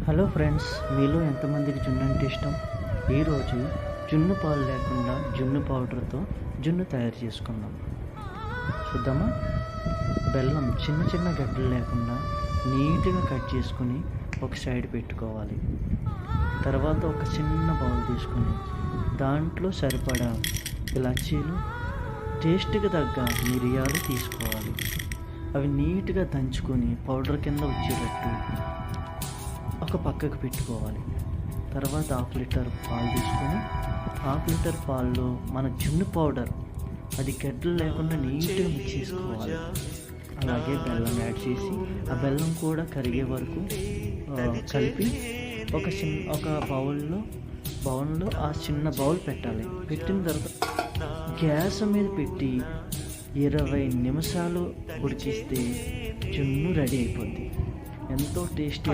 Hello friends, మీలో ఎంతమందికి జున్ను అంటే ఇష్టం? ఈరోజు జున్ను పాలు లేకుండా జున్ను పౌడర్తో జున్ను తయారు చేసుకుందాం. చూద్దామా? బెల్లం చిన్న చిన్న గడ్డలు లేకుండా నీట్గా కట్ చేసుకుని ఒక సైడ్ పెట్టుకోవాలి. తర్వాత ఒక చిన్న బౌల్ తీసుకొని దాంట్లో సరిపడా ఇలాచీలు, టేస్ట్కి తగ్గ మిరియాలు తీసుకోవాలి. అవి నీట్గా దంచుకొని పౌడర్ కింద వచ్చేటట్టు ఒక పక్కకు పెట్టుకోవాలి. తర్వాత 1/2 లీటర్ పాలు తీసుకొని 1/2 లీటర్ పాల్లో మన జున్ను పౌడర్ అది గడ్డలు లేకుండా నీట్గా మిక్స్ చేసుకోవాలి. అలాగే బెల్లం యాడ్ చేసి ఆ బెల్లం కూడా కరిగే వరకు కలిపి ఒక బౌల్లో ఆ చిన్న బౌల్ పెట్టాలి. పెట్టిన తర్వాత గ్యాస్ మీద పెట్టి 20 నిమిషాలు ఉడికిస్తే జున్ను రెడీ అయిపోద్ది. ఎంతో టేస్టీ